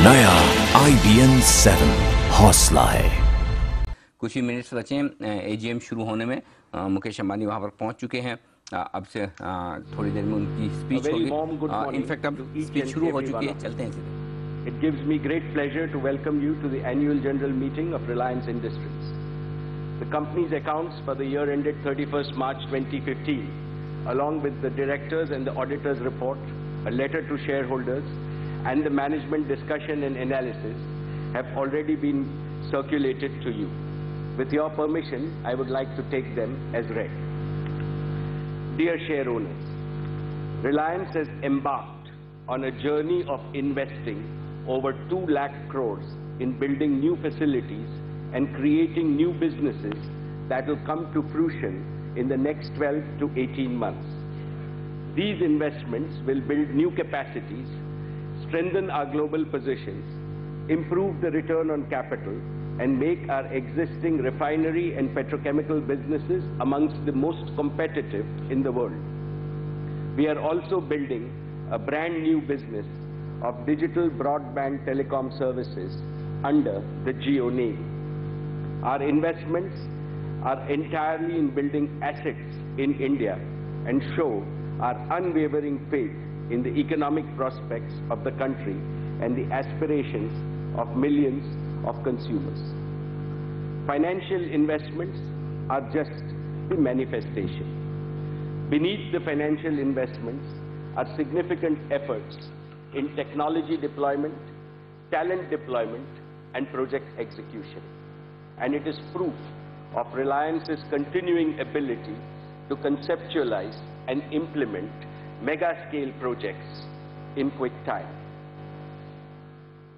नया IBM 7 हौसला है। कुछ ही मिनट्स बचे AGM शुरू होने में। मुकेश अंबानी वहां पर पहुंच चुके हैं। अब से थोड़ी देर में उनकी स्पीच होगी। इनफैक्ट अब स्पीच शुरू हो चुकी है। चलते हैं सीधे। It gives me great pleasure to welcome you to the annual general meeting of Reliance Industries. The company's accounts for the year ended 31st March 2015, along with the directors and the auditors' report, a letter to shareholders, and the management discussion and analysis have already been circulated to you. With your permission, I would like to take them as read. Dear share owners, Reliance has embarked on a journey of investing over 2 lakh crores in building new facilities and creating new businesses that will come to fruition in the next 12 to 18 months. These investments will build new capacities, strengthen our global positions, improve the return on capital, and make our existing refinery and petrochemical businesses amongst the most competitive in the world. We are also building a brand new business of digital broadband telecom services under the JIO name. Our investments are entirely in building assets in India and show our unwavering faith in the economic prospects of the country and the aspirations of millions of consumers. Financial investments are just the manifestation. Beneath the financial investments are significant efforts in technology deployment, talent deployment, and project execution. And it is proof of Reliance's continuing ability to conceptualize and implement mega-scale projects in quick time.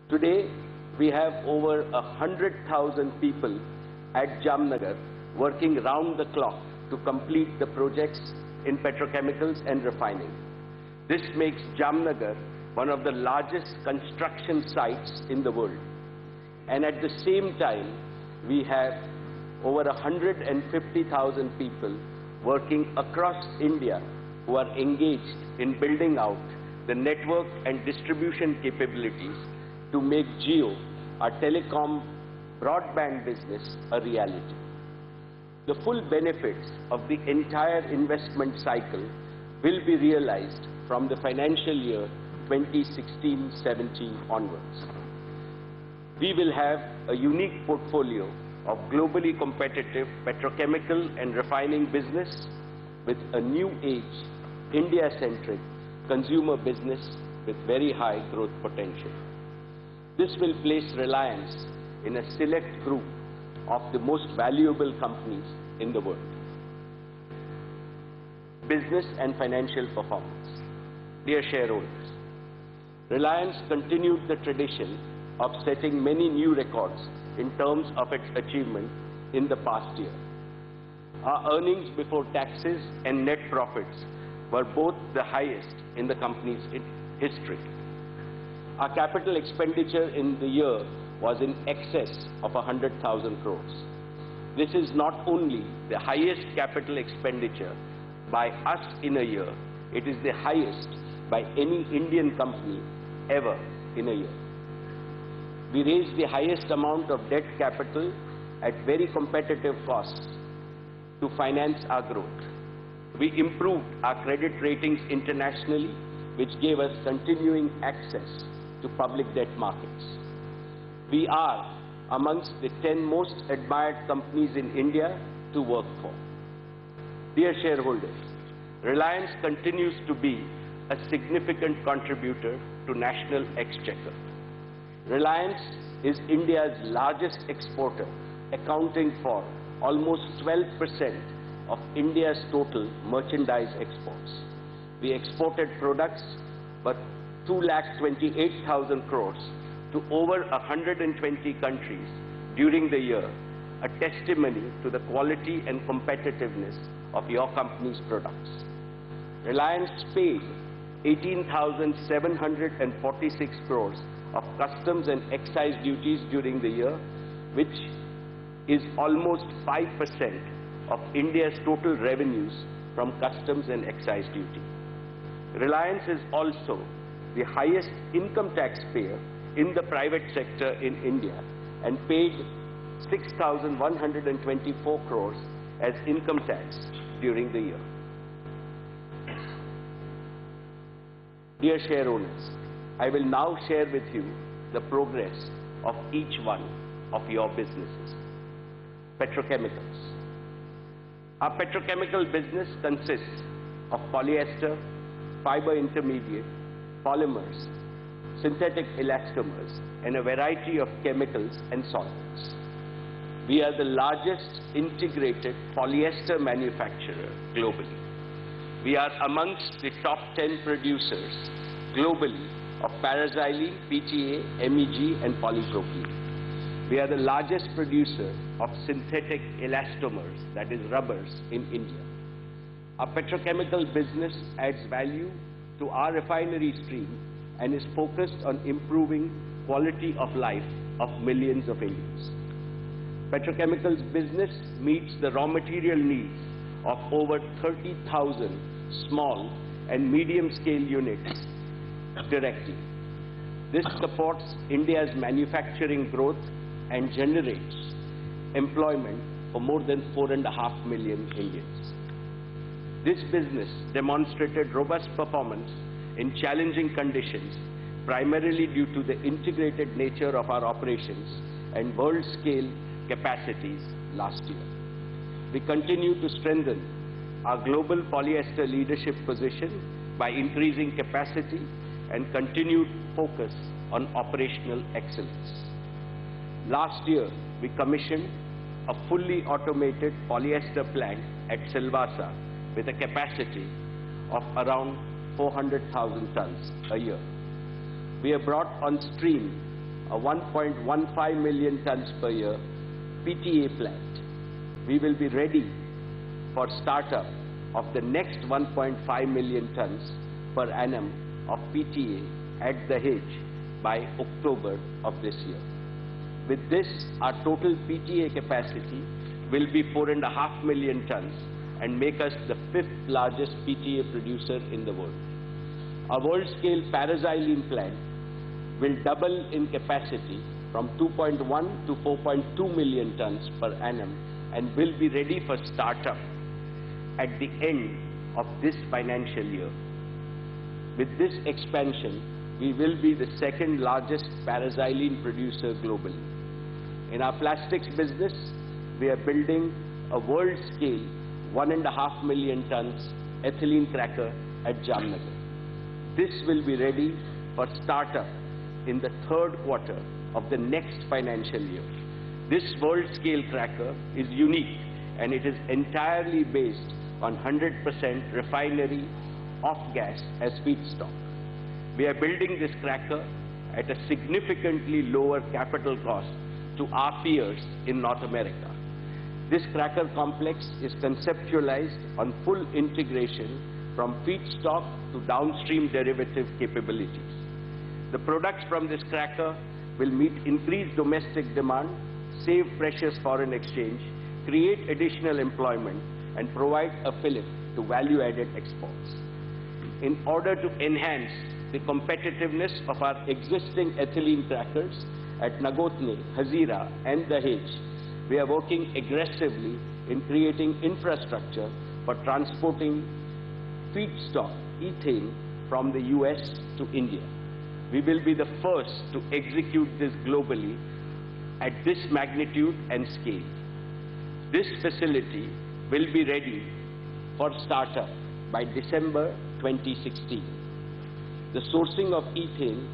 Today, we have over 100,000 people at Jamnagar working round the clock to complete the projects in petrochemicals and refining. This makes Jamnagar one of the largest construction sites in the world. And at the same time, we have over 150,000 people working across India who are engaged in building out the network and distribution capabilities to make JIO, our telecom broadband business, a reality. The full benefits of the entire investment cycle will be realized from the financial year 2016-17 onwards. We will have a unique portfolio of globally competitive petrochemical and refining business with a new age, India-centric consumer business with very high growth potential. This will place Reliance in a select group of the most valuable companies in the world. Business and financial performance. Dear shareholders, Reliance continued the tradition of setting many new records in terms of its achievement in the past year. Our earnings before taxes and net profits were both the highest in the company's history. Our capital expenditure in the year was in excess of 100,000 crores. This is not only the highest capital expenditure by us in a year, it is the highest by any Indian company ever in a year. We raised the highest amount of debt capital at very competitive costs to finance our growth. We improved our credit ratings internationally, which gave us continuing access to public debt markets. We are amongst the 10 most admired companies in India to work for. Dear shareholders, Reliance continues to be a significant contributor to national exchequer. Reliance is India's largest exporter, accounting for almost 12% of India's total merchandise exports. We exported products worth 2,28,000 crores to over 120 countries during the year, a testimony to the quality and competitiveness of your company's products. Reliance paid 18,746 crores of customs and excise duties during the year, which is almost 5% of India's total revenues from customs and excise duty. Reliance is also the highest income tax payer in the private sector in India and paid 6,124 crores as income tax during the year. Dear share owners, I will now share with you the progress of each one of your businesses. Petrochemicals. Our petrochemical business consists of polyester, fiber intermediate, polymers, synthetic elastomers, and a variety of chemicals and solvents. We are the largest integrated polyester manufacturer globally. We are amongst the top 10 producers globally of paraxylene, PTA, MEG, and polypropylene. We are the largest producer of synthetic elastomers, that is rubbers, in India. Our petrochemical business adds value to our refinery stream and is focused on improving quality of life of millions of Indians. Petrochemicals business meets the raw material needs of over 30,000 small and medium-scale units directly. This supports India's manufacturing growth and generates employment for more than 4.5 million Indians. This business demonstrated robust performance in challenging conditions, primarily due to the integrated nature of our operations and world-scale capacities last year. We continue to strengthen our global polyester leadership position by increasing capacity and continued focus on operational excellence. Last year, we commissioned a fully automated polyester plant at Silvassa with a capacity of around 400,000 tons a year. We have brought on stream a 1.15 million tons per year PTA plant. We will be ready for startup of the next 1.5 million tons per annum of PTA at Dahej by October of this year. With this, our total PTA capacity will be 4.5 million tons and make us the 5th largest PTA producer in the world. Our world-scale paraxylene plant will double in capacity from 2.1 to 4.2 million tons per annum and will be ready for startup at the end of this financial year. With this expansion, we will be the 2nd largest paraxylene producer globally. In our plastics business, we are building a world-scale 1.5 million tons ethylene cracker at Jamnagar. This will be ready for startup in the 3rd quarter of the next financial year. This world-scale cracker is unique and it is entirely based on 100% refinery off-gas as feedstock. We are building this cracker at a significantly lower capital cost to our peers in North America. This cracker complex is conceptualized on full integration from feedstock to downstream derivative capabilities. The products from this cracker will meet increased domestic demand, save precious foreign exchange, create additional employment, and provide a fillip to value-added exports. In order to enhance the competitiveness of our existing ethylene crackers at Nagotne, Hazira, and Dahej, we are working aggressively in creating infrastructure for transporting feedstock, ethane, from the US to India. We will be the first to execute this globally at this magnitude and scale. This facility will be ready for startup by December 2016. The sourcing of ethane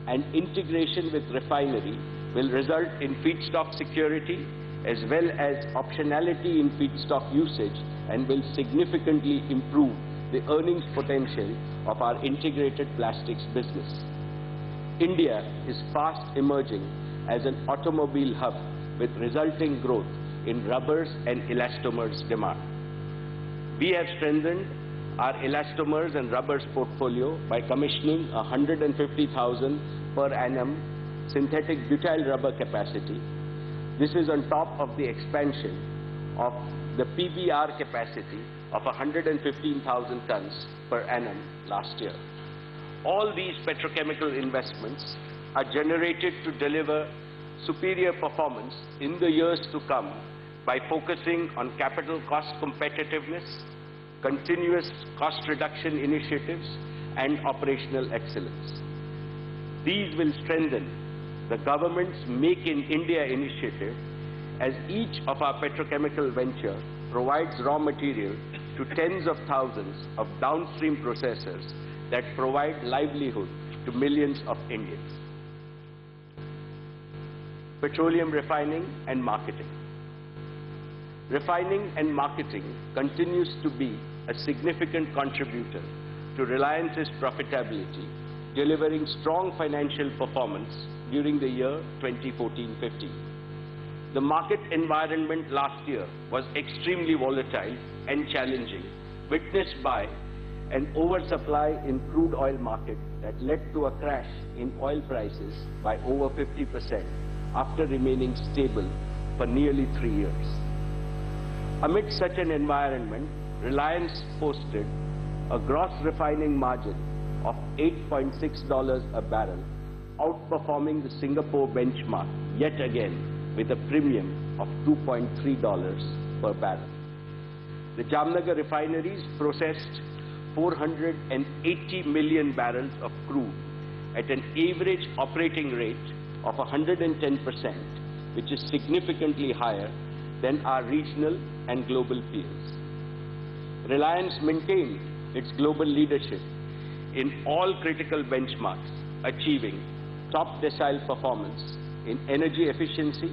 and integration with refinery will result in feedstock security as well as optionality in feedstock usage and will significantly improve the earnings potential of our integrated plastics business. India is fast emerging as an automobile hub with resulting growth in rubbers and elastomers demand. We have strengthened our elastomers and rubbers portfolio by commissioning 150,000 per annum synthetic butyl rubber capacity. This is on top of the expansion of the PBR capacity of 115,000 tons per annum last year. All these petrochemical investments are generated to deliver superior performance in the years to come by focusing on capital cost competitiveness, continuous cost reduction initiatives, and operational excellence. These will strengthen the government's Make in India initiative, as each of our petrochemical ventures provides raw material to tens of thousands of downstream processors that provide livelihood to millions of Indians. Petroleum refining and marketing. Refining and marketing continues to be a significant contributor to Reliance's profitability, delivering strong financial performance during the year 2014-15. The market environment last year was extremely volatile and challenging, witnessed by an oversupply in crude oil market that led to a crash in oil prices by over 50% after remaining stable for nearly 3 years. Amid such an environment, Reliance posted a gross refining margin of $8.6 a barrel, outperforming the Singapore benchmark yet again with a premium of $2.3 per barrel. The Jamnagar refineries processed 480 million barrels of crude at an average operating rate of 110%, which is significantly higher than our regional and global peers. Reliance maintained its global leadership in all critical benchmarks, achieving top decile performance in energy efficiency,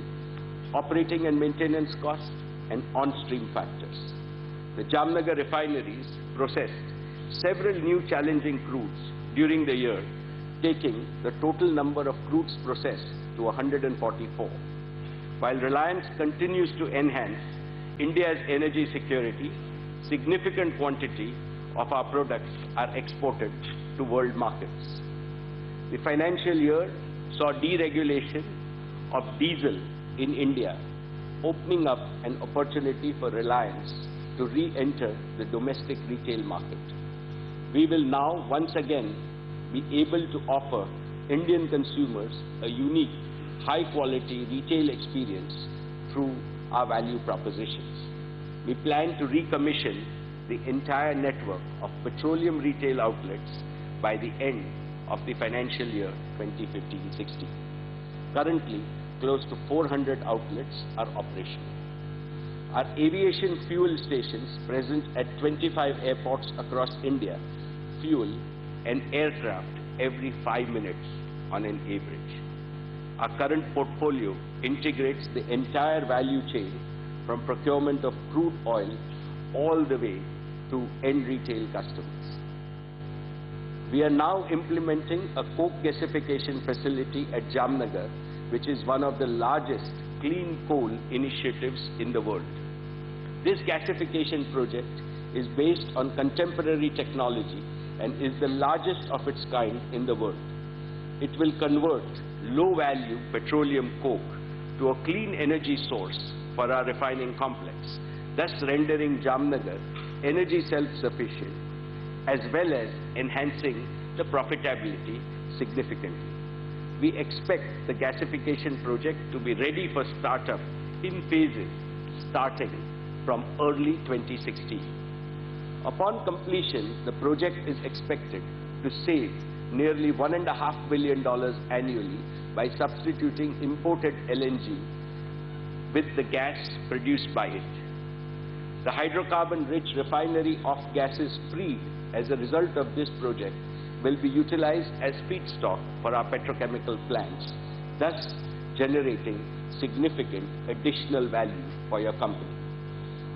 operating and maintenance costs, and on-stream factors. The Jamnagar refineries processed several new challenging crudes during the year, taking the total number of crudes processed to 144. While Reliance continues to enhance India's energy security, significant quantity of our products are exported to world markets. The financial year saw deregulation of diesel in India, opening up an opportunity for Reliance to re-enter the domestic retail market. We will now once again be able to offer Indian consumers a unique, high-quality retail experience through our value propositions. We plan to recommission the entire network of petroleum retail outlets by the end of the financial year 2015-16. Currently, close to 400 outlets are operational. Our aviation fuel stations present at 25 airports across India fuel an aircraft every 5 minutes on an average. Our current portfolio integrates the entire value chain from procurement of crude oil all the way to end retail customers. We are now implementing a coke gasification facility at Jamnagar, which is one of the largest clean coal initiatives in the world. This gasification project is based on contemporary technology and is the largest of its kind in the world. It will convert low-value petroleum coke to a clean energy source for our refining complex, thus rendering Jamnagar energy self-sufficient, as well as enhancing the profitability significantly. We expect the gasification project to be ready for startup in phases starting from early 2016. Upon completion, the project is expected to save nearly $1.5 billion annually by substituting imported LNG with the gas produced by it. The hydrocarbon-rich refinery off-gases freed as a result of this project will be utilized as feedstock for our petrochemical plants, thus generating significant additional value for your company.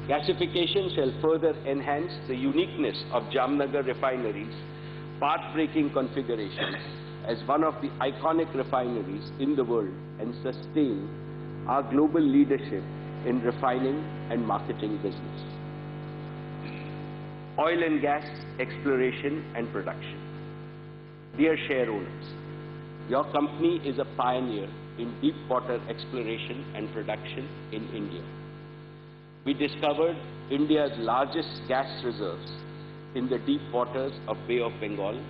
Gasification shall further enhance the uniqueness of Jamnagar refinery's path-breaking configuration as one of the iconic refineries in the world and sustain our global leadership in refining and marketing business. Oil and gas exploration and production. Dear shareholders, your company is a pioneer in deep water exploration and production in India. We discovered India's largest gas reserves in the deep waters of Bay of Bengal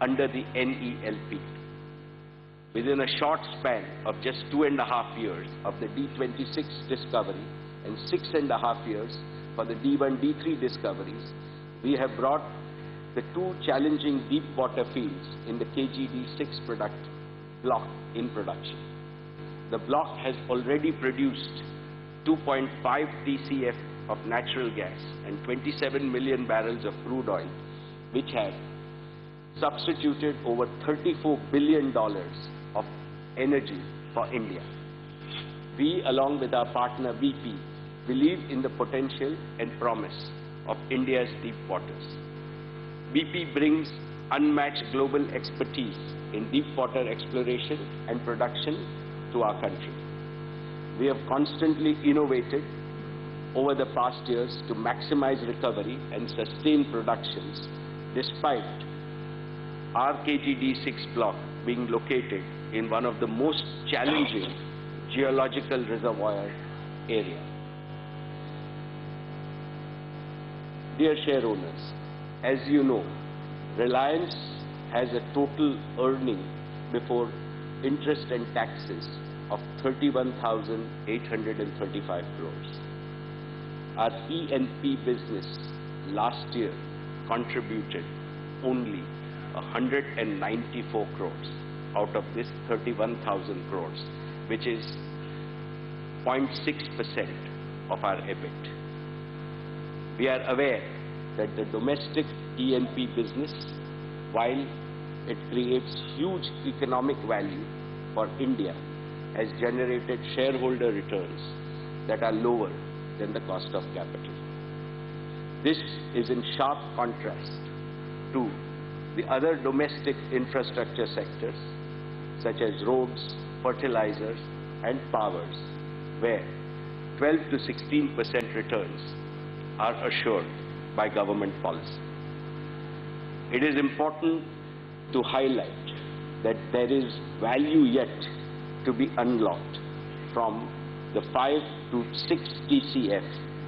under the NELP. within a short span of just 2.5 years of the D26 discovery and 6.5 years for the D1, D3 discoveries, we have brought the two challenging deep water fields in the KGD6 block in production. The block has already produced 2.5 TCF of natural gas and 27 million barrels of crude oil, which have substituted over $34 billion of energy for India. We, along with our partner BP, believe in the potential and promise of India's deep waters. BP brings unmatched global expertise in deep water exploration and production to our country. We have constantly innovated over the past years to maximize recovery and sustain productions, despite our KGD6 block being located in one of the most challenging geological reservoir areas. Dear share owners, as you know, Reliance has a total earning before interest and taxes of 31,835 crores. Our E&P business last year contributed only 194 crores out of this 31,000 crores, which is 0.6% of our EBIT. We are aware that the domestic E&P business, while it creates huge economic value for India, has generated shareholder returns that are lower than the cost of capital. This is in sharp contrast to the other domestic infrastructure sectors, such as roads, fertilizers, and powers, where 12 to 16% returns are assured by government policy. It is important to highlight that there is value yet to be unlocked from the 5 to 6 TCF,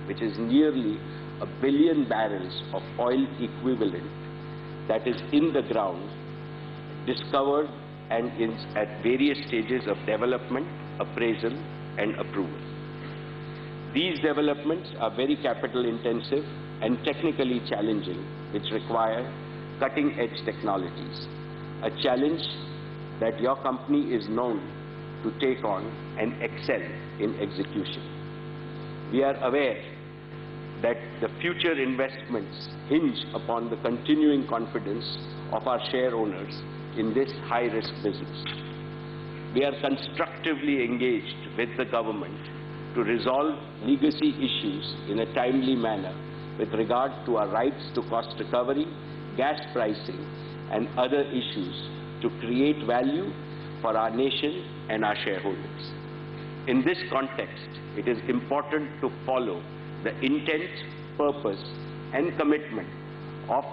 which is nearly 1 billion barrels of oil equivalent that is in the ground, discovered and is at various stages of development, appraisal, and approval. These developments are very capital intensive and technically challenging, which require cutting-edge technologies, a challenge that your company is known to take on and excel in execution. We are aware that the future investments hinge upon the continuing confidence of our share owners in this high-risk business. We are constructively engaged with the government to resolve legacy issues in a timely manner with regard to our rights to cost recovery, gas pricing, and other issues to create value for our nation and our shareholders. In this context, it is important to follow the intent, purpose, and commitment of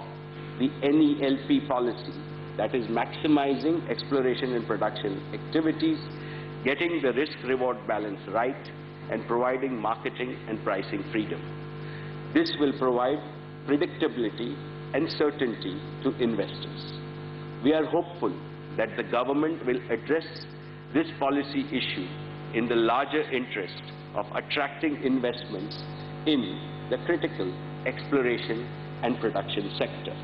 the NELP policy, that is maximizing exploration and production activities, getting the risk-reward balance right, and providing marketing and pricing freedom. This will provide predictability and certainty to investors. We are hopeful that the government will address this policy issue in the larger interest of attracting investments in the critical exploration and production sector.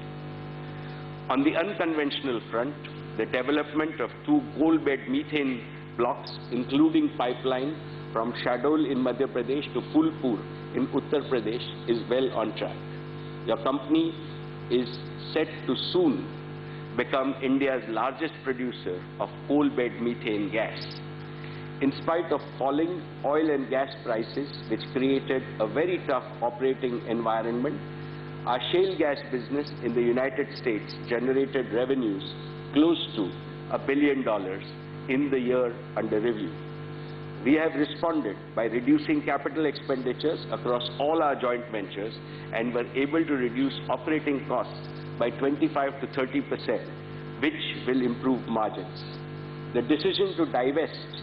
On the unconventional front, the development of 2 coal bed methane blocks, including pipeline from Shadol in Madhya Pradesh to Phulpur in Uttar Pradesh, is well on track. Your company is set to soon become India's largest producer of coal bed methane gas. In spite of falling oil and gas prices, which created a very tough operating environment, our shale gas business in the United States generated revenues close to $1 billion in the year under review. We have responded by reducing capital expenditures across all our joint ventures and were able to reduce operating costs by 25 to 30%, which will improve margins. The decision to divest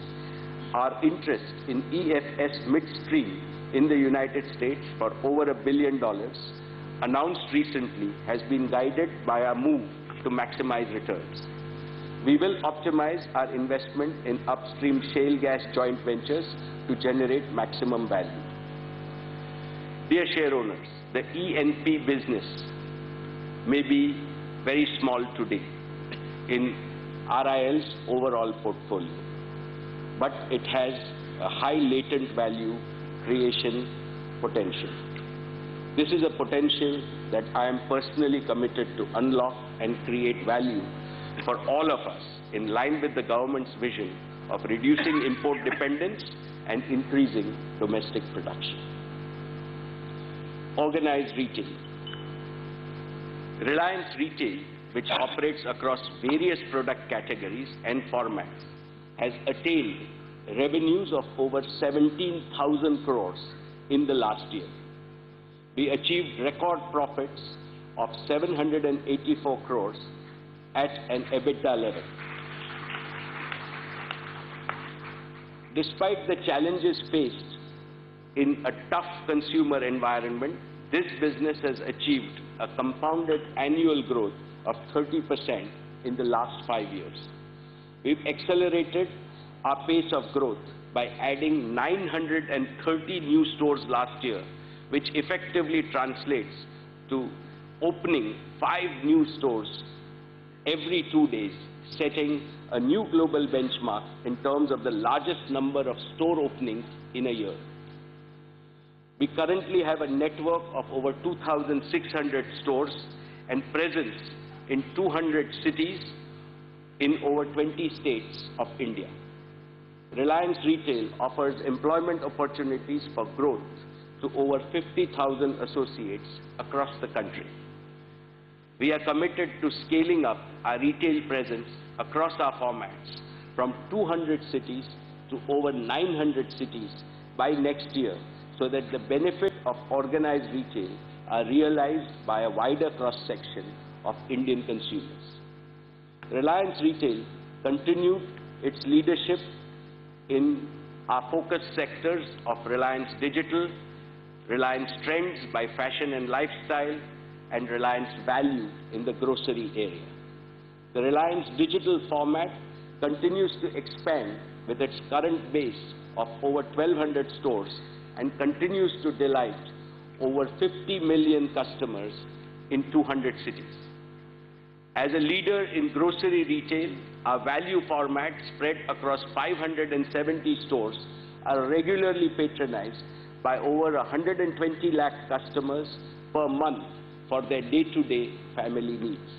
our interest in EFS midstream in the United States for over $1 billion, announced recently, has been guided by our move to maximize returns. We will optimize our investment in upstream shale gas joint ventures to generate maximum value. Dear share owners, the E&P business may be very small today in RIL's overall portfolio, but it has a high latent value creation potential. This is a potential that I am personally committed to unlock and create value for all of us in line with the government's vision of reducing import dependence and increasing domestic production. Organized retail. Reliance Retail, which operates across various product categories and formats, has attained revenues of over 17,000 crores in the last year. We achieved record profits of 784 crores at an EBITDA level. Despite the challenges faced in a tough consumer environment, this business has achieved a compounded annual growth of 30% in the last 5 years. We've accelerated our pace of growth by adding 930 new stores last year, which effectively translates to opening 5 new stores every 2 days, setting a new global benchmark in terms of the largest number of store openings in a year. We currently have a network of over 2,600 stores and presence in 200 cities in over 20 states of India. Reliance Retail offers employment opportunities for growth to over 50,000 associates across the country. We are committed to scaling up our retail presence across our formats from 200 cities to over 900 cities by next year, so that the benefit of organized retail are realized by a wider cross-section of Indian consumers. Reliance Retail continued its leadership in our focus sectors of Reliance Digital, Reliance Trends by Fashion and Lifestyle, and Reliance Value in the grocery area. The Reliance Digital format continues to expand with its current base of over 1,200 stores and continues to delight over 50 million customers in 200 cities. As a leader in grocery retail, our value formats spread across 570 stores are regularly patronized by over 120 lakh customers per month for their day-to-day family needs.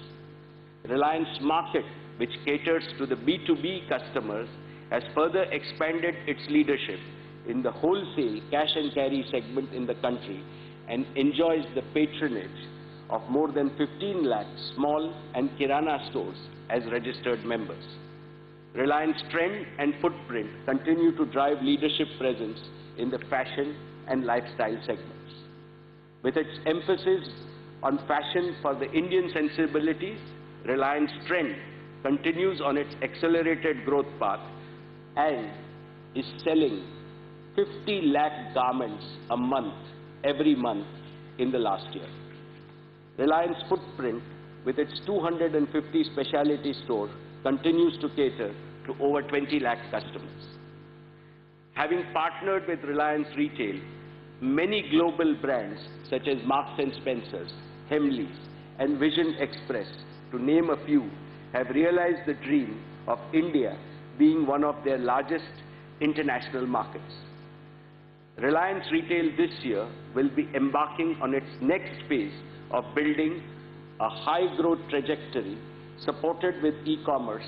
Reliance Market, which caters to the B2B customers, has further expanded its leadership in the wholesale cash and carry segment in the country and enjoys the patronage of more than 15 lakh small and Kirana stores as registered members. Reliance Trend and Footprint continue to drive leadership presence in the fashion and lifestyle segments. With its emphasis on fashion for the Indian sensibilities, Reliance Trend continues on its accelerated growth path and is selling 50 lakh garments a month, every month in the last year. Reliance Footprint, with its 250 specialty stores, continues to cater to over 20 lakh customers. Having partnered with Reliance Retail, many global brands such as Marks & Spencer's, Hemleys, and Vision Express, to name a few, have realized the dream of India being one of their largest international markets. Reliance Retail this year will be embarking on its next phase of building a high-growth trajectory supported with e-commerce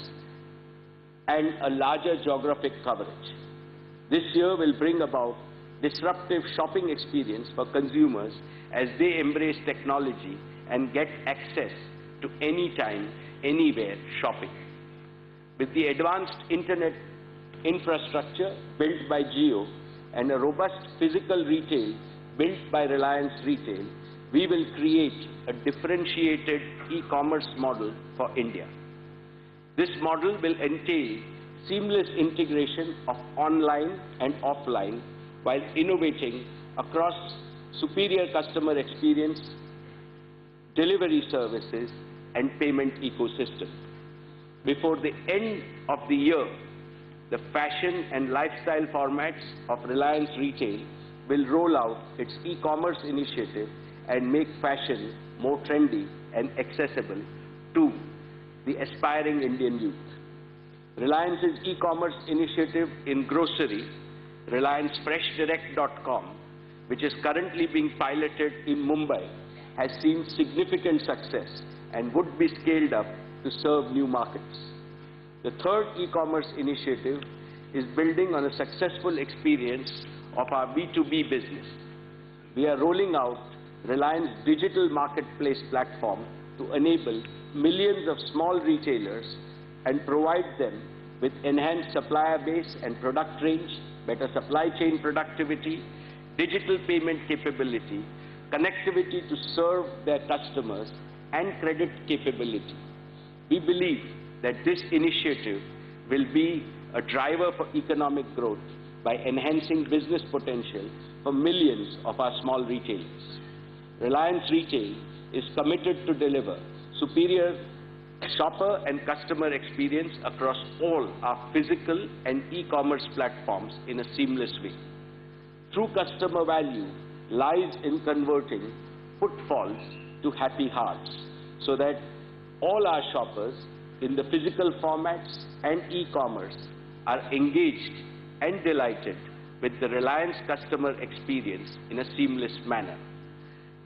and a larger geographic coverage. This year will bring about disruptive shopping experience for consumers as they embrace technology and get access to anytime, anywhere shopping. With the advanced internet infrastructure built by JIO and a robust physical retail built by Reliance Retail, we will create a differentiated e-commerce model for India. This model will entail seamless integration of online and offline while innovating across superior customer experience, delivery services, and payment ecosystem. Before the end of the year, the fashion and lifestyle formats of Reliance Retail will roll out its e-commerce initiative and make fashion more trendy and accessible to the aspiring Indian youth. Reliance's e-commerce initiative in grocery, RelianceFreshDirect.com, which is currently being piloted in Mumbai, has seen significant success and would be scaled up to serve new markets. The third e-commerce initiative is building on a successful experience of our B2B business. We are rolling out Reliance digital marketplace platform to enable millions of small retailers and provide them with enhanced supplier base and product range, better supply chain productivity, digital payment capability, connectivity to serve their customers, and credit capability. We believe that this initiative will be a driver for economic growth by enhancing business potential for millions of our small retailers. Reliance Retail is committed to deliver superior shopper and customer experience across all our physical and e-commerce platforms in a seamless way. True customer value lies in converting footfalls to happy hearts so that all our shoppers in the physical formats and e-commerce are engaged and delighted with the Reliance customer experience in a seamless manner.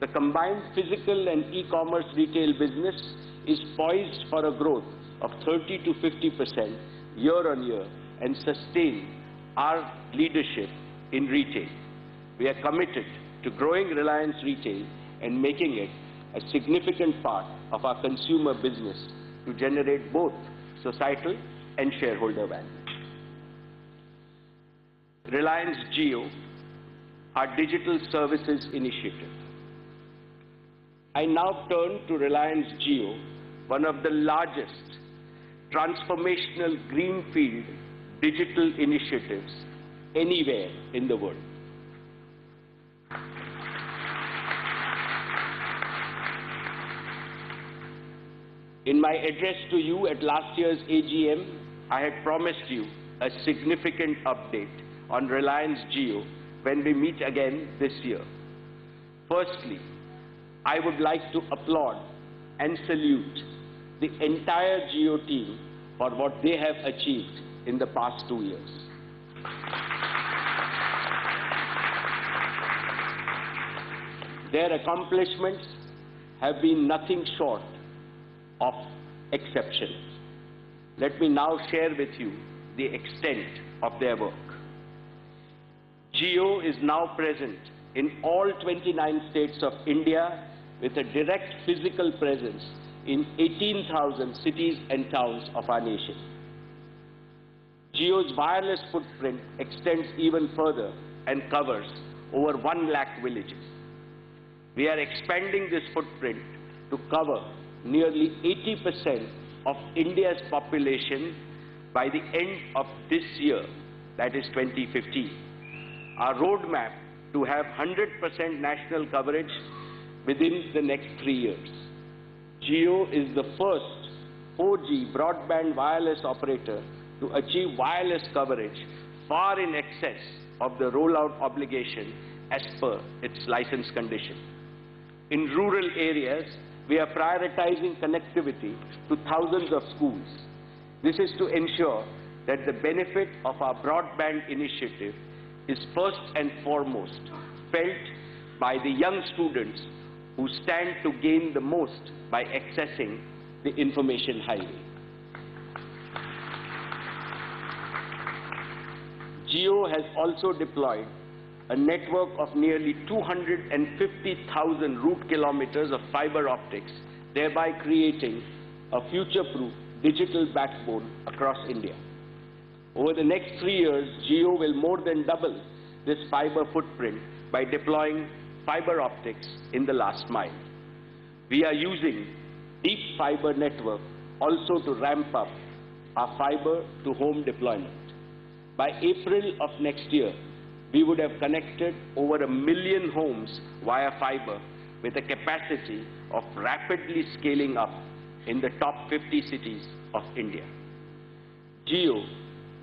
The combined physical and e-commerce retail business is poised for a growth of 30 to 50% year-on-year and sustain our leadership in retail. We are committed to growing Reliance Retail and making it a significant part of our consumer business to generate both societal and shareholder value. Reliance JIO, our digital services initiative. I now turn to Reliance JIO, one of the largest transformational greenfield digital initiatives anywhere in the world. In my address to you at last year's AGM, I had promised you a significant update on Reliance JIO when we meet again this year. Firstly, I would like to applaud and salute the entire JIO team for what they have achieved in the past 2 years. Their accomplishments have been nothing short of exceptional. Let me now share with you the extent of their work. JIO is now present in all 29 states of India with a direct physical presence in 18,000 cities and towns of our nation. JIO's wireless footprint extends even further and covers over 1 lakh villages. We are expanding this footprint to cover nearly 80% of India's population by the end of this year, that is 2015. Our roadmap to have 100% national coverage within the next 3 years. JIO is the first 4G broadband wireless operator to achieve wireless coverage far in excess of the rollout obligation as per its license condition. In rural areas, we are prioritizing connectivity to thousands of schools. This is to ensure that the benefit of our broadband initiative is first and foremost felt by the young students who stand to gain the most by accessing the information highway. JIO has also deployed a network of nearly 250,000 route kilometers of fiber optics, thereby creating a future-proof digital backbone across India. Over the next 3 years, JIO will more than double this fiber footprint by deploying fiber optics in the last mile. We are using deep fiber network also to ramp up our fiber to home deployment. By April of next year, we would have connected over 1 million homes via fiber with a capacity of rapidly scaling up in the top 50 cities of India. JIO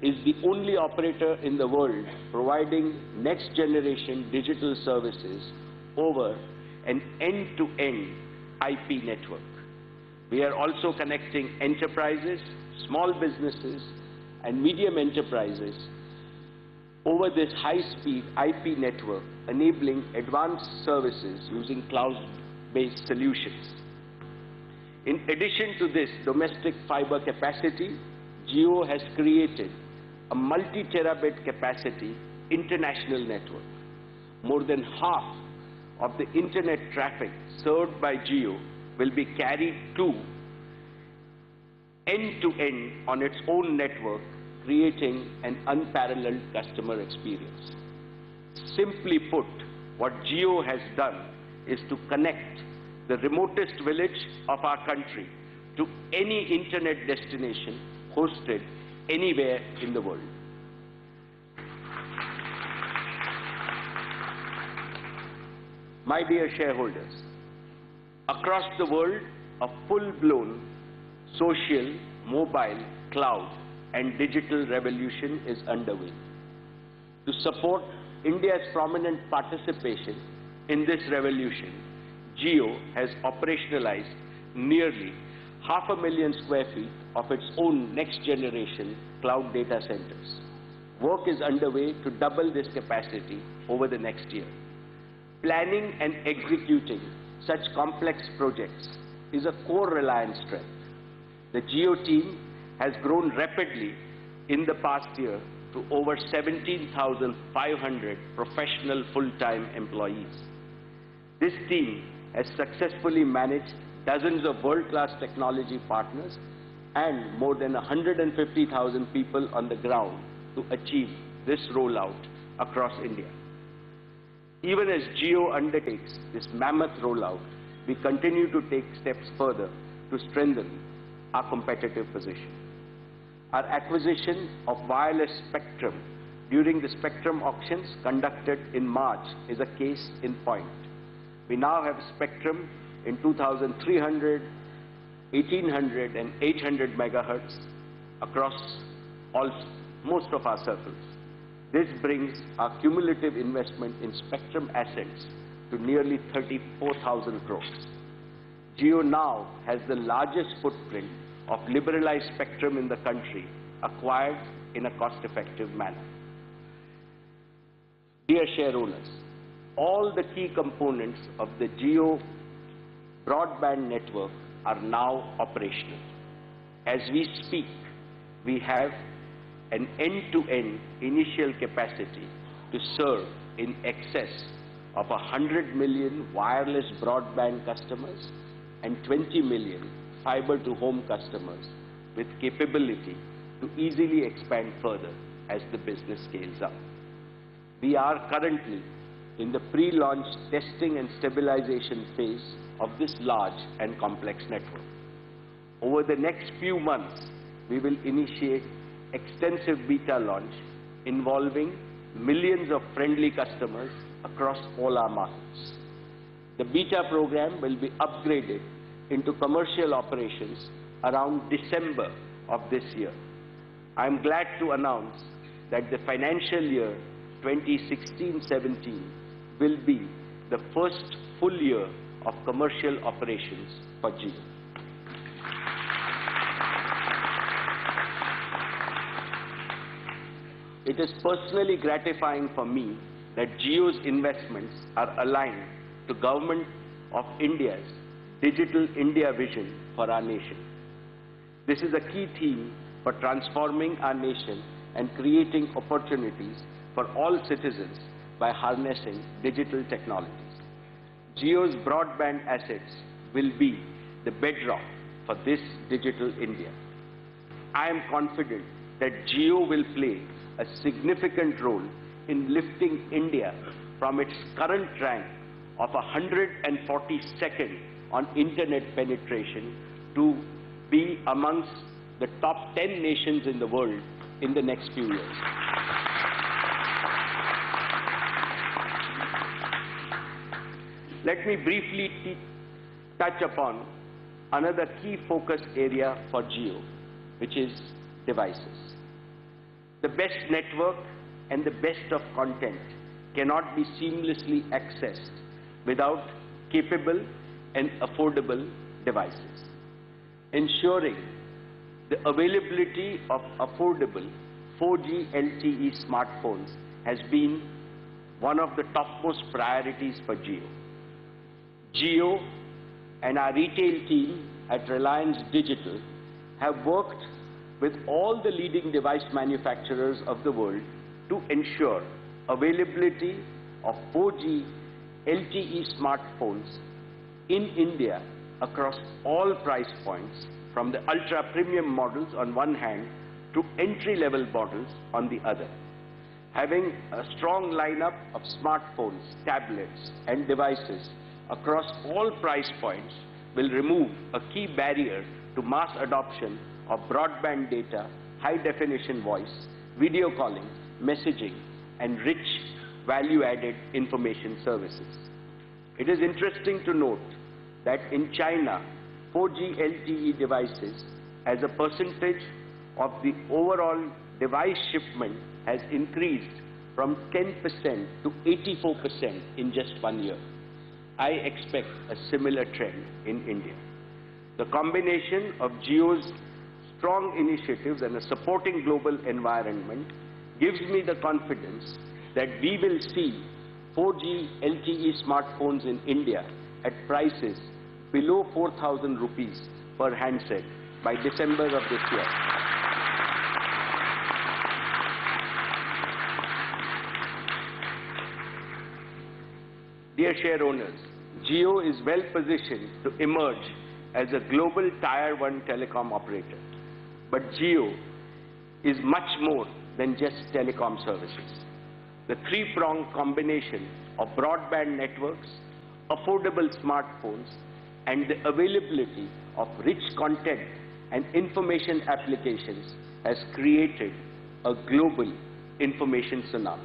is the only operator in the world providing next-generation digital services over an end-to-end IP network. We are also connecting enterprises, small businesses, and medium enterprises over this high-speed IP network, enabling advanced services using cloud-based solutions. In addition to this domestic fiber capacity, JIO has created a multi-terabit capacity international network. More than half of the internet traffic served by JIO will be carried to end-to-end on its own network, creating an unparalleled customer experience. Simply put, what JIO has done is to connect the remotest village of our country to any internet destination hosted anywhere in the world. My dear shareholders, across the world, a full-blown social, mobile, cloud, and digital revolution is underway. To support India's prominent participation in this revolution, JIO has operationalized nearly 500,000 square feet of its own next-generation cloud data centers. Work is underway to double this capacity over the next year. Planning and executing such complex projects is a core Reliance strength. The JIO team has grown rapidly in the past year to over 17,500 professional full-time employees. This team has successfully managed dozens of world-class technology partners and more than 150,000 people on the ground to achieve this rollout across India. Even as JIO undertakes this mammoth rollout, we continue to take steps further to strengthen our competitive position. Our acquisition of wireless spectrum during the spectrum auctions conducted in March is a case in point. We now have spectrum in 2,300, 1,800 and 800 megahertz across most of our circles. This brings our cumulative investment in spectrum assets to nearly 34,000 crores. JIO now has the largest footprint of liberalized spectrum in the country, acquired in a cost-effective manner. Dear share owners, all the key components of the JIO broadband network are now operational. As we speak, we have an end-to-end initial capacity to serve in excess of 100 million wireless broadband customers and 20 million fiber-to-home customers, with capability to easily expand further as the business scales up. We are currently in the pre-launch testing and stabilization phase of this large and complex network. Over the next few months, we will initiate extensive beta launch involving millions of friendly customers across all our markets. The beta program will be upgraded into commercial operations around December of this year. I am glad to announce that the financial year 2016-17 will be the first full year of commercial operations for JIO. It is personally gratifying for me that JIO's investments are aligned to Government of India's Digital India vision for our nation. This is a key theme for transforming our nation and creating opportunities for all citizens by harnessing digital technologies. JIO's broadband assets will be the bedrock for this digital India. I am confident that JIO will play a significant role in lifting India from its current rank of 142nd on internet penetration to be amongst the top 10 nations in the world in the next few years. Let me briefly touch upon another key focus area for JIO, which is devices. The best network and the best of content cannot be seamlessly accessed without capable and affordable devices. Ensuring the availability of affordable 4G LTE smartphones has been one of the topmost priorities for JIO. JIO and our retail team at Reliance Digital have worked with all the leading device manufacturers of the world to ensure availability of 4G LTE smartphones in India across all price points, from the ultra-premium models on one hand to entry-level models on the other. Having a strong lineup of smartphones, tablets and devices across all price points will remove a key barrier to mass adoption of broadband data, high-definition voice, video calling, messaging and rich value-added information services. It is interesting to note that in China, 4G LTE devices as a percentage of the overall device shipment has increased from 10% to 84% in just 1 year. I expect a similar trend in India. The combination of JIO's strong initiatives and a supporting global environment gives me the confidence that we will see 4G LTE smartphones in India at prices below 4,000 rupees per handset by December of this year. Dear share owners, JIO is well positioned to emerge as a global Tier 1 telecom operator. But JIO is much more than just telecom services. The three-pronged combination of broadband networks, affordable smartphones, and the availability of rich content and information applications has created a global information tsunami.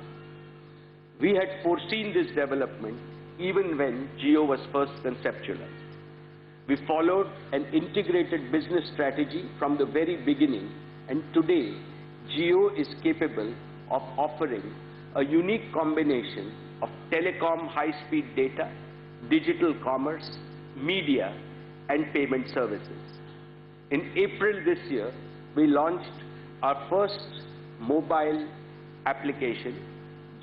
We had foreseen this development even when JIO was first conceptualized. We followed an integrated business strategy from the very beginning, and today JIO is capable of offering a unique combination of telecom high-speed data, digital commerce, media, and payment services. In April this year, we launched our first mobile application,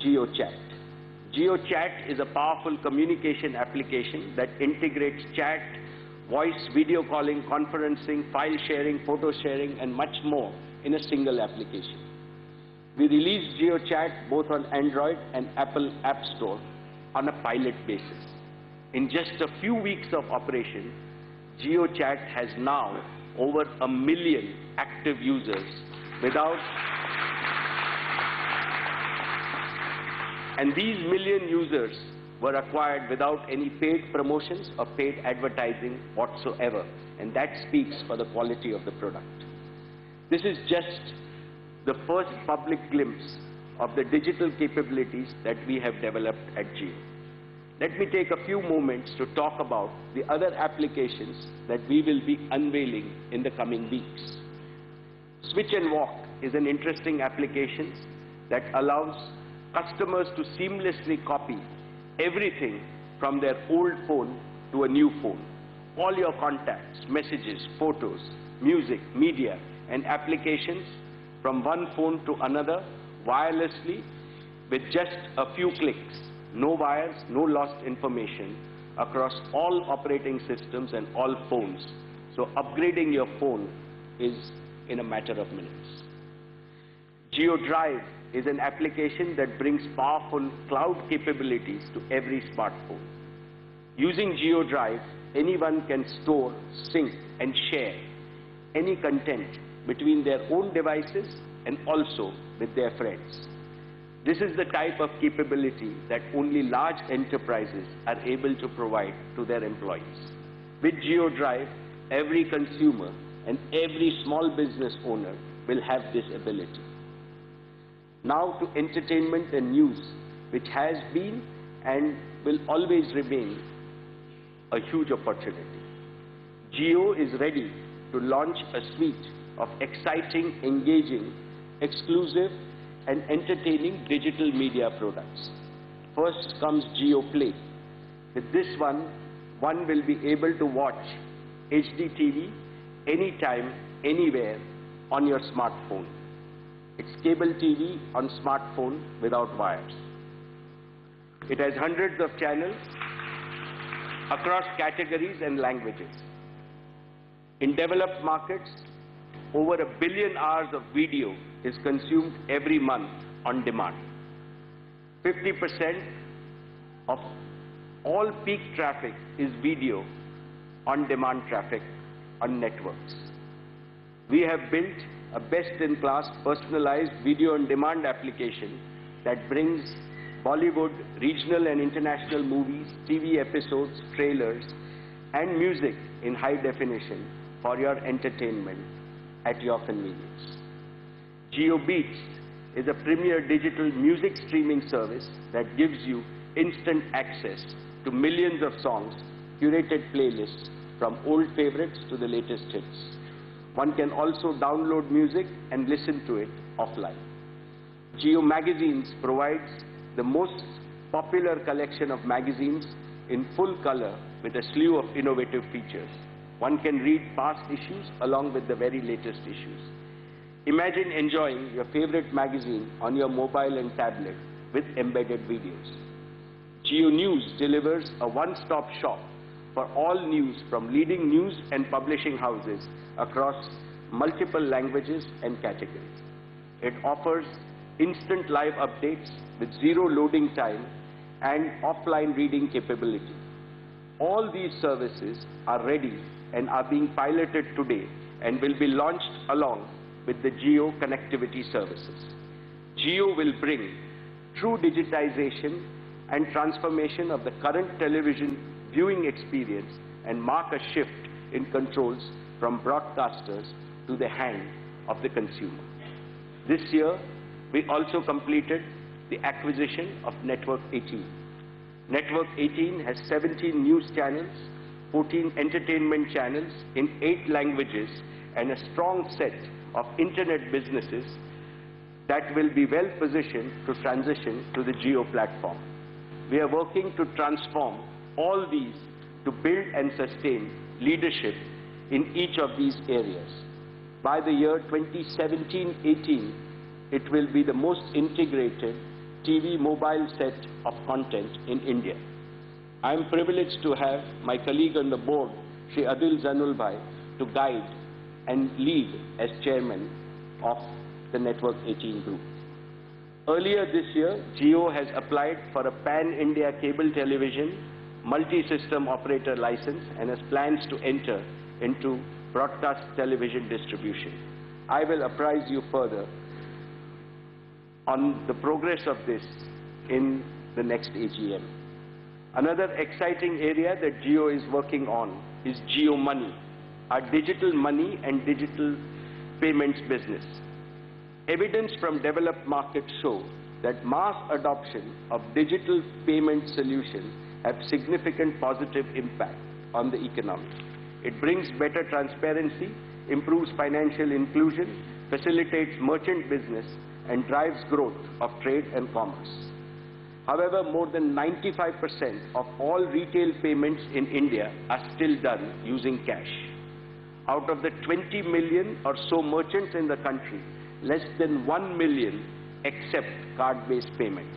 JIO Chat. JIO Chat is a powerful communication application that integrates chat, voice, video calling, conferencing, file sharing, photo sharing, and much more in a single application. We released JIO Chat both on Android and Apple App Store on a pilot basis. In just a few weeks of operation, JIO Chat has now over 1 million active users and these million users were acquired without any paid promotions or paid advertising whatsoever, and that speaks for the quality of the product. This is just the first public glimpse of the digital capabilities that we have developed at JIO. Let me take a few moments to talk about the other applications that we will be unveiling in the coming weeks. Switch and Walk is an interesting application that allows customers to seamlessly copy everything from their old phone to a new phone. All your contacts, messages, photos, music, media, and applications from one phone to another wirelessly with just a few clicks. No wires, no lost information across all operating systems and all phones. So upgrading your phone is in a matter of minutes. JIO Drive is an application that brings powerful cloud capabilities to every smartphone. Using JIO Drive, anyone can store, sync, and share any content between their own devices and also with their friends. This is the type of capability that only large enterprises are able to provide to their employees. With JIO Drive, every consumer and every small business owner will have this ability. Now to entertainment and news, which has been and will always remain a huge opportunity. JIO is ready to launch a suite of exciting, engaging, exclusive and entertaining digital media products. First comes Jio Play. With this one will be able to watch HD TV anytime, anywhere on your smartphone. It's cable TV on smartphone without wires. It has hundreds of channels across categories and languages. In developed markets, over 1 billion hours of video is consumed every month on demand. 50% of all peak traffic is video on-demand traffic on networks. We have built a best-in-class personalized video on-demand application that brings Bollywood, regional and international movies, TV episodes, trailers, and music in high definition for your entertainment at your convenience. Jio Beats is a premier digital music streaming service that gives you instant access to millions of songs, curated playlists from old favorites to the latest hits. One can also download music and listen to it offline. Jio Magazines provides the most popular collection of magazines in full color with a slew of innovative features. One can read past issues along with the very latest issues. Imagine enjoying your favorite magazine on your mobile and tablet with embedded videos. Jio News delivers a one-stop shop for all news from leading news and publishing houses across multiple languages and categories. It offers instant live updates with zero loading time and offline reading capability. All these services are ready and are being piloted today and will be launched along with the Jio connectivity services. Jio will bring true digitization and transformation of the current television viewing experience and mark a shift in controls from broadcasters to the hand of the consumer. This year, we also completed the acquisition of Network 18. Network 18 has 17 news channels, 14 entertainment channels in 8 languages, and a strong set of internet businesses that will be well positioned to transition to the Jio platform. We are working to transform all these to build and sustain leadership in each of these areas. By the year 2017-18, it will be the most integrated TV mobile set of content in India. I am privileged to have my colleague on the board, Shri Adil Zanulbhai, to guide and lead as chairman of the Network 18 group. Earlier this year, Jio has applied for a pan-India cable television multi-system operator license and has plans to enter into broadcast television distribution. I will apprise you further on the progress of this in the next AGM. Another exciting area that Jio is working on is Jio Money, our digital money and digital payments business. Evidence from developed markets show that mass adoption of digital payment solutions have significant positive impact on the economy. It brings better transparency, improves financial inclusion, facilitates merchant business, and drives growth of trade and commerce. However, more than 95% of all retail payments in India are still done using cash. Out of the 20 million or so merchants in the country, less than 1 million accept card-based payments.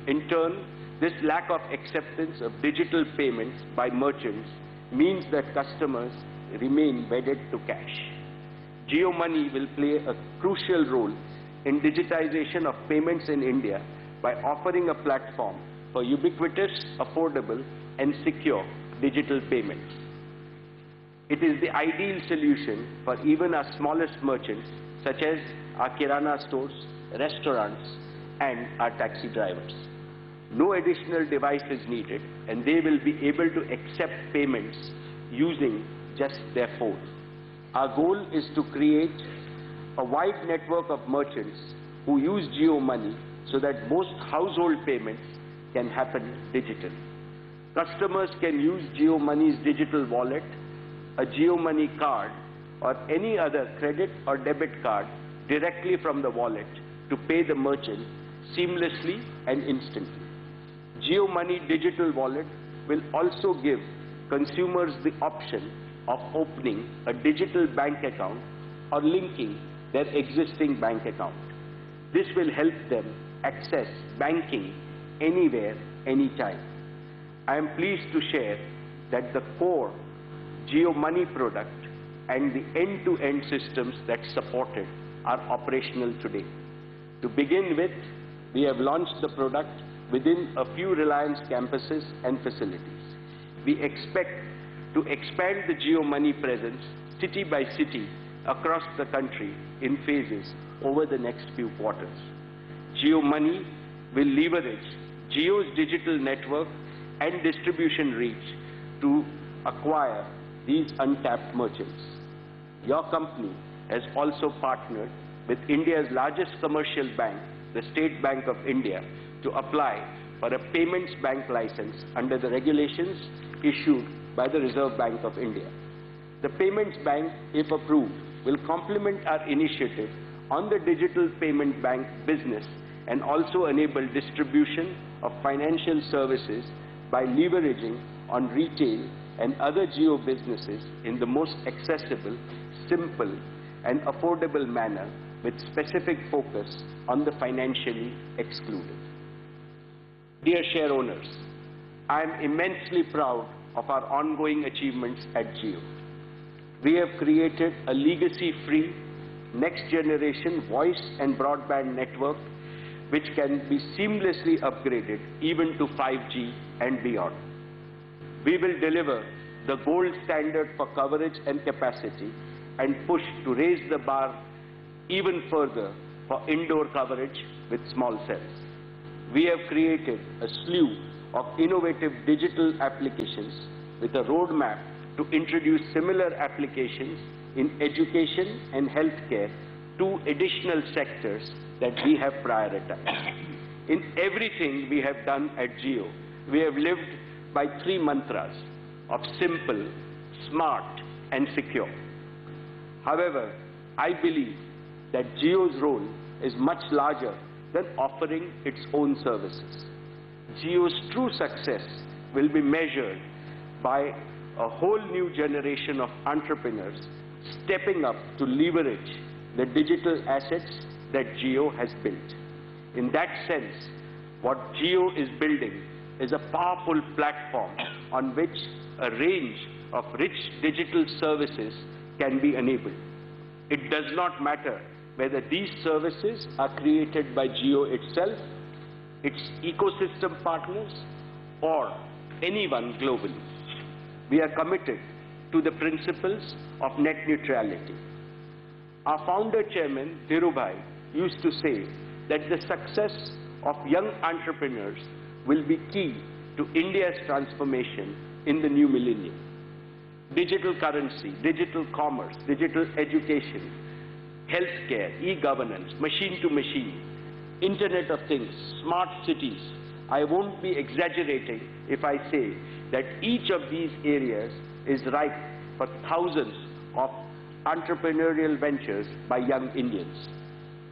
In turn, this lack of acceptance of digital payments by merchants means that customers remain wedded to cash. Jio Money will play a crucial role in digitization of payments in India by offering a platform for ubiquitous, affordable, and secure digital payments. It is the ideal solution for even our smallest merchants, such as our kirana stores, restaurants, and our taxi drivers. No additional device is needed, and they will be able to accept payments using just their phone. Our goal is to create a wide network of merchants who use Jio Money so that most household payments can happen digitally. Customers can use Jio Money's digital wallet, a Jio Money card, or any other credit or debit card directly from the wallet to pay the merchant seamlessly and instantly. Jio Money Digital Wallet will also give consumers the option of opening a digital bank account or linking their existing bank account. This will help them access banking anywhere, anytime. I am pleased to share that the core Jio Money product and the end-to-end systems that support it are operational today. To begin with, we have launched the product within a few Reliance campuses and facilities. We expect to expand the Jio Money presence city by city across the country in phases over the next few quarters. Jio Money will leverage Jio's digital network and distribution reach to acquire these untapped merchants. Your company has also partnered with India's largest commercial bank, the State Bank of India, to apply for a payments bank license under the regulations issued by the Reserve Bank of India. The payments bank, if approved, will complement our initiative on the digital payment bank business and also enable distribution of financial services by leveraging on retail and other Jio businesses in the most accessible, simple and affordable manner with specific focus on the financially excluded. Dear share owners, I am immensely proud of our ongoing achievements at Jio. We have created a legacy-free, next-generation voice and broadband network which can be seamlessly upgraded even to 5G and beyond. We will deliver the gold standard for coverage and capacity and push to raise the bar even further for indoor coverage with small cells. We have created a slew of innovative digital applications with a roadmap to introduce similar applications in education and healthcare, two additional sectors that we have prioritized. In everything we have done at Jio, we have lived by three mantras of simple, smart and secure. However, I believe that Jio's role is much larger than offering its own services. Jio's true success will be measured by a whole new generation of entrepreneurs stepping up to leverage the digital assets that Jio has built. In that sense, what Jio is building is a powerful platform on which a range of rich digital services can be enabled. It does not matter whether these services are created by Jio itself, its ecosystem partners, or anyone globally. We are committed to the principles of net neutrality. Our founder chairman, Dhirubhai, used to say that the success of young entrepreneurs will be key to India's transformation in the new millennium. Digital currency, digital commerce, digital education, healthcare, e-governance, machine-to-machine, Internet of Things, smart cities. I won't be exaggerating if I say that each of these areas is ripe for thousands of entrepreneurial ventures by young Indians.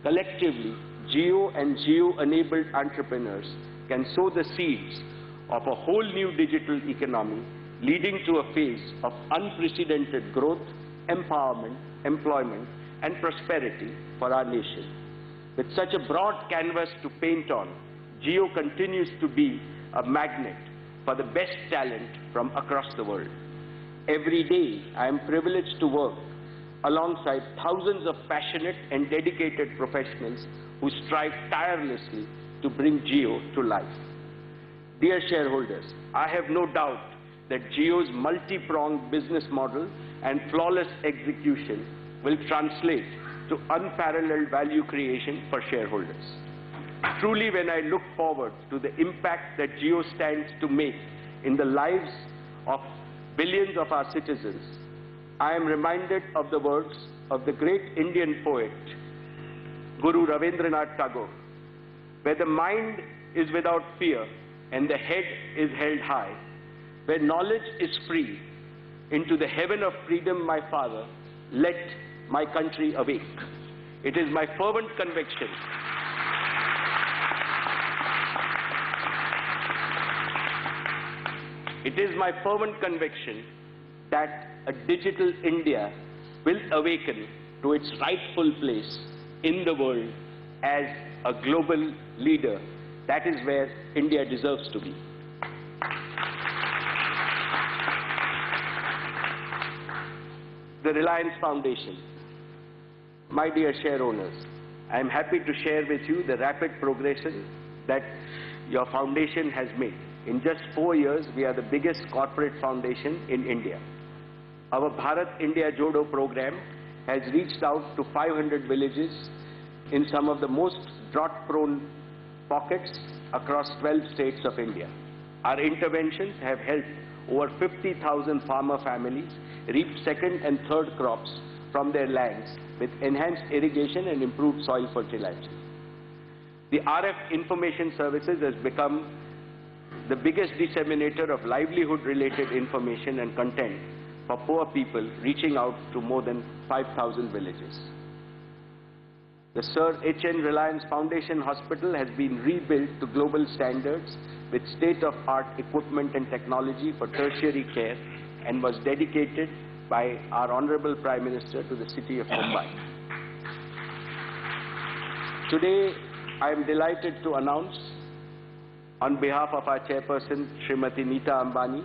Collectively, Jio and Jio-enabled entrepreneurs can sow the seeds of a whole new digital economy, leading to a phase of unprecedented growth, empowerment, employment, and prosperity for our nation. With such a broad canvas to paint on, Jio continues to be a magnet for the best talent from across the world. Every day, I am privileged to work alongside thousands of passionate and dedicated professionals who strive tirelessly to bring Jio to life. Dear shareholders, I have no doubt that Jio's multi-pronged business model and flawless execution will translate to unparalleled value creation for shareholders. Truly, when I look forward to the impact that Jio stands to make in the lives of billions of our citizens, I am reminded of the words of the great Indian poet, Guru Ravindranath Tagore, where the mind is without fear and the head is held high, where knowledge is free, into the heaven of freedom, my father, let my country awake. It is my fervent conviction that a digital India will awaken to its rightful place in the world as a global leader. That is where India deserves to be. The Reliance Foundation. My dear share owners, I am happy to share with you the rapid progression that your foundation has made. In just 4 years, we are the biggest corporate foundation in India. Our Bharat India Jodo program has reached out to 500 villages in some of the most drought-prone pockets across 12 states of India. Our interventions have helped over 50,000 farmer families reap second and third crops from their lands with enhanced irrigation and improved soil fertility. The RF Information Services has become the biggest disseminator of livelihood-related information and content for poor people, reaching out to more than 5,000 villages. The Sir H.N. Reliance Foundation Hospital has been rebuilt to global standards with state-of-art equipment and technology for tertiary care and was dedicated by our Honorable Prime Minister to the city of Mumbai. Today, I am delighted to announce on behalf of our chairperson, Srimati Nita Ambani,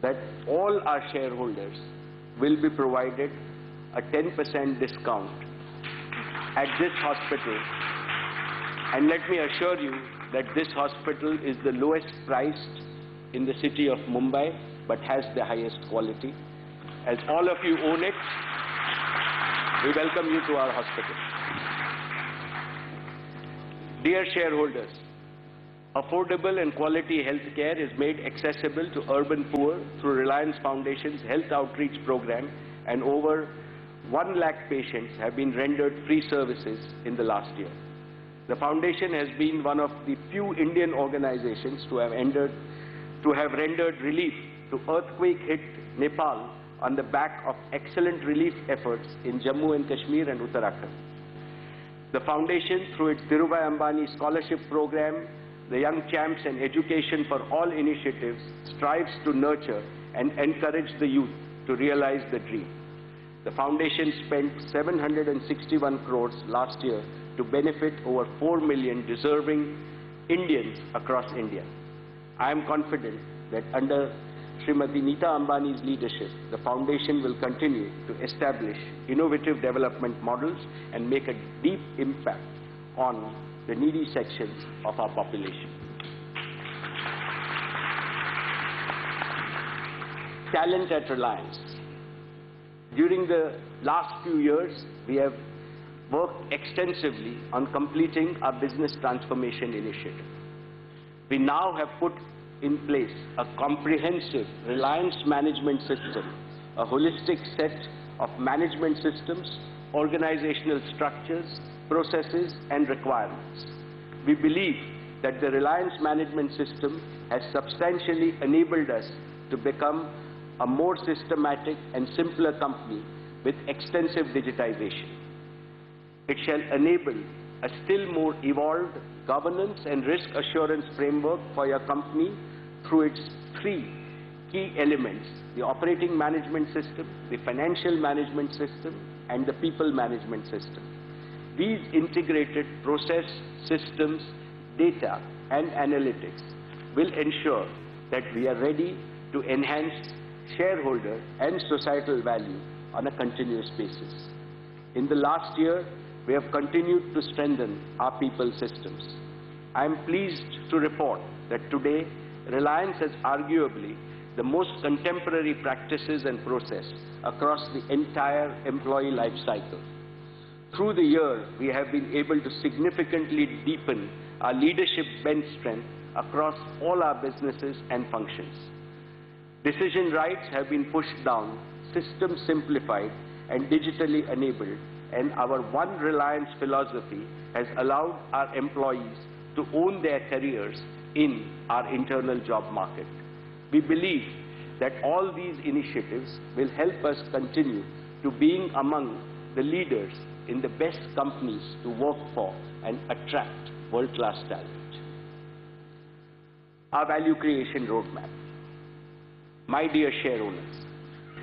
that all our shareholders will be provided a 10% discount at this hospital. And let me assure you that this hospital is the lowest priced in the city of Mumbai, but has the highest quality. As all of you own it, we welcome you to our hospital. Dear shareholders, affordable and quality health care is made accessible to urban poor through Reliance Foundation's health outreach program, and over 1 lakh patients have been rendered free services in the last year. The foundation has been one of the few Indian organizations to have rendered relief to earthquake-hit Nepal on the back of excellent relief efforts in Jammu and Kashmir and Uttarakhand. The foundation, through its Dhirubhai Ambani Scholarship Program, the Young Champs and Education for All initiatives, strives to nurture and encourage the youth to realize the dream. The foundation spent 761 crores last year to benefit over 4 million deserving Indians across India. I am confident that under Srimati Nita Ambani's leadership, the foundation will continue to establish innovative development models and make a deep impact on the needy sections of our population. Talent at Reliance. During the last few years, we have worked extensively on completing our business transformation initiative. We now have put in place a comprehensive Reliance management system, a holistic set of management systems, organizational structures, processes and requirements. We believe that the Reliance management system has substantially enabled us to become a more systematic and simpler company with extensive digitization. It shall enable a still more evolved governance and risk assurance framework for your company through its 3 key elements: the operating management system, the financial management system, and the people management system. These integrated process, systems, data, and analytics will ensure that we are ready to enhance shareholder and societal value on a continuous basis. In the last year, we have continued to strengthen our people systems. I am pleased to report that today, Reliance has arguably the most contemporary practices and process across the entire employee life cycle. Through the year, we have been able to significantly deepen our leadership bench strength across all our businesses and functions. Decision rights have been pushed down, systems simplified and digitally enabled, and our One Reliance philosophy has allowed our employees to own their careers in our internal job market. We believe that all these initiatives will help us continue to to being among the leaders in the best companies to work for and attract world-class talent. Our value creation roadmap. My dear shareholders,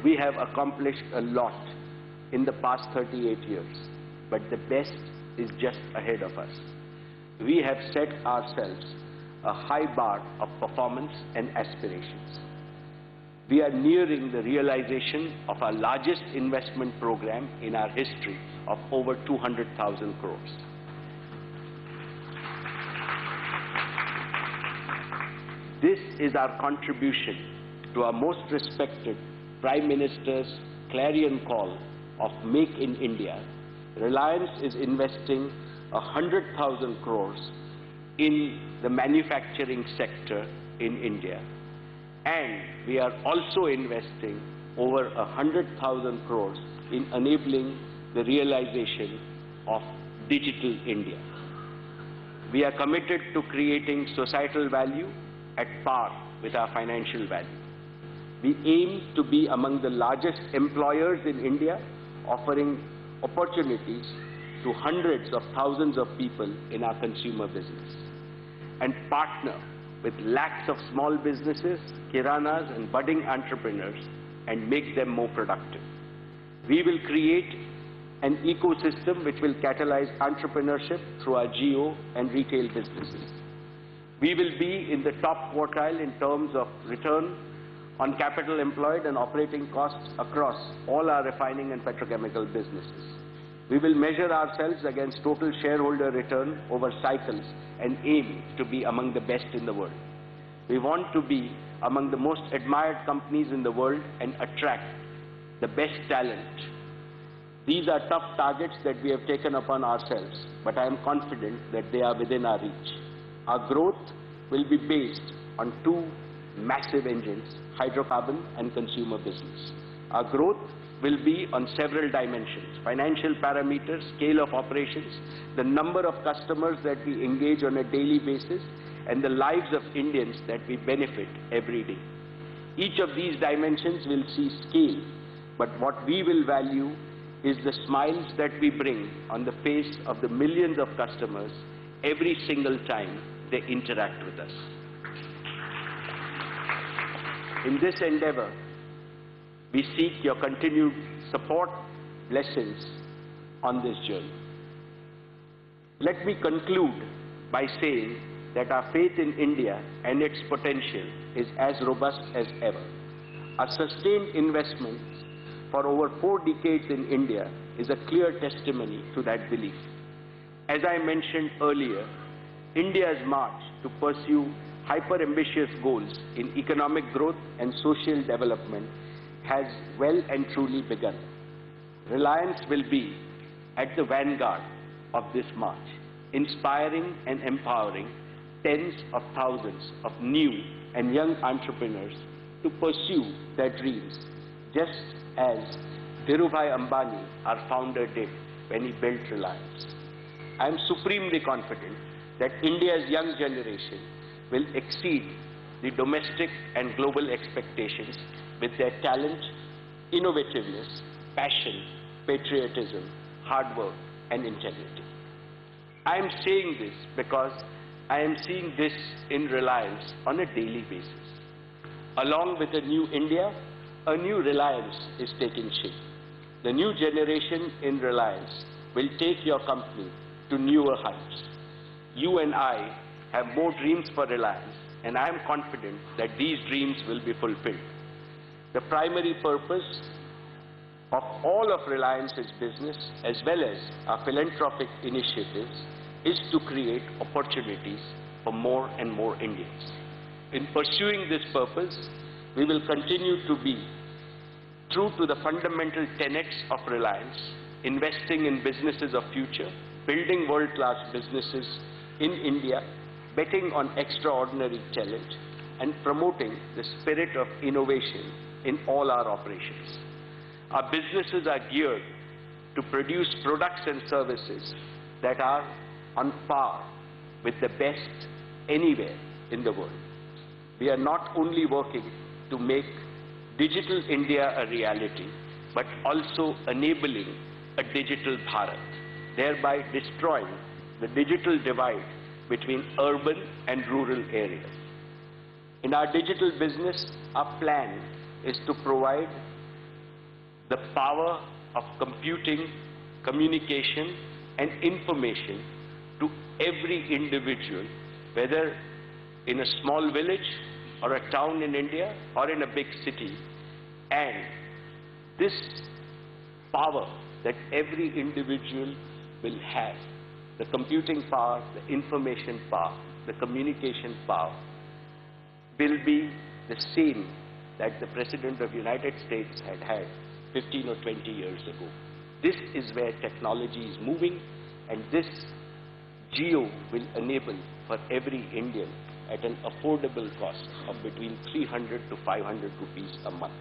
we have accomplished a lot in the past 38 years, but the best is just ahead of us. We have set ourselves a high bar of performance and aspirations. We are nearing the realization of our largest investment program in our history of over 200,000 crores. This is our contribution to our most respected Prime Minister's clarion call of Make in India. Reliance is investing 100,000 crores in the manufacturing sector in India. And we are also investing over 100,000 crores in enabling the realization of digital India. We are committed to creating societal value at par with our financial value. We aim to be among the largest employers in India, offering opportunities to hundreds of thousands of people in our consumer business, and partner with lakhs of small businesses, kiranas and budding entrepreneurs and make them more productive. We will create an ecosystem which will catalyze entrepreneurship through our JIO and retail businesses. We will be in the top quartile in terms of return on capital employed and operating costs across all our refining and petrochemical businesses. We will measure ourselves against total shareholder return over cycles and aim to be among the best in the world. We want to be among the most admired companies in the world and attract the best talent. These are tough targets that we have taken upon ourselves, but I am confident that they are within our reach. Our growth will be based on two massive engines, hydrocarbon and consumer business. Our growth will be on several dimensions: financial parameters, scale of operations, the number of customers that we engage on a daily basis, and the lives of Indians that we benefit every day. Each of these dimensions will see scale, but what we will value is the smiles that we bring on the face of the millions of customers every single time they interact with us. In this endeavor, we seek your continued support, blessings on this journey. Let me conclude by saying that our faith in India and its potential is as robust as ever. Our sustained investment for over 4 decades in India is a clear testimony to that belief. As I mentioned earlier, India's march to pursue hyper-ambitious goals in economic growth and social development has well and truly begun. Reliance will be at the vanguard of this march, inspiring and empowering tens of thousands of new and young entrepreneurs to pursue their dreams, just as Dhirubhai Ambani, our founder, did when he built Reliance. I am supremely confident that India's young generation will exceed the domestic and global expectations with their talent, innovativeness, passion, patriotism, hard work, and integrity. I am saying this because I am seeing this in Reliance on a daily basis. Along with a new India, a new Reliance is taking shape. The new generation in Reliance will take your company to newer heights. You and I have more dreams for Reliance, and I am confident that these dreams will be fulfilled. The primary purpose of all of Reliance's business, as well as our philanthropic initiatives, is to create opportunities for more and more Indians. In pursuing this purpose, we will continue to be true to the fundamental tenets of Reliance, investing in businesses of future, building world-class businesses in India, betting on extraordinary talent, and promoting the spirit of innovation in all our operations. Our businesses are geared to produce products and services that are on par with the best anywhere in the world. We are not only working to make digital India a reality, but also enabling a digital Bharat, thereby destroying the digital divide between urban and rural areas. In our digital business, our plan is to provide the power of computing, communication, and information to every individual, whether in a small village or a town in India or in a big city. And this power that every individual will have, the computing power, the information power, the communication power, will be the same that the President of the United States had 15 or 20 years ago. This is where technology is moving, and this JIO will enable for every Indian at an affordable cost of between 300 to 500 rupees a month.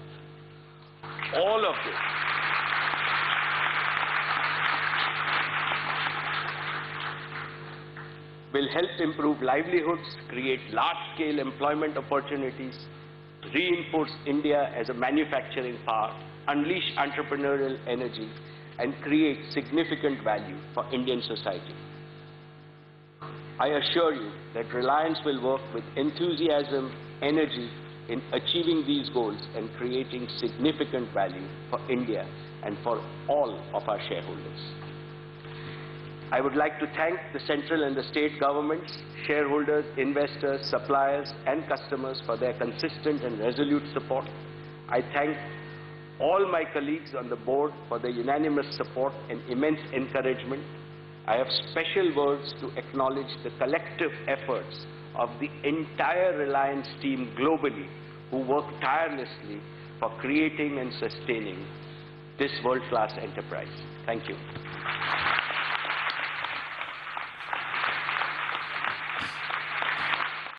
All of this will help improve livelihoods, create large-scale employment opportunities, reinforce India as a manufacturing power, unleash entrepreneurial energy, and create significant value for Indian society. I assure you that Reliance will work with enthusiasm, energy in achieving these goals and creating significant value for India and for all of our shareholders. I would like to thank the central and the state governments, shareholders, investors, suppliers, and customers for their consistent and resolute support. I thank all my colleagues on the board for their unanimous support and immense encouragement. I have special words to acknowledge the collective efforts of the entire Reliance team globally who work tirelessly for creating and sustaining this world-class enterprise. Thank you.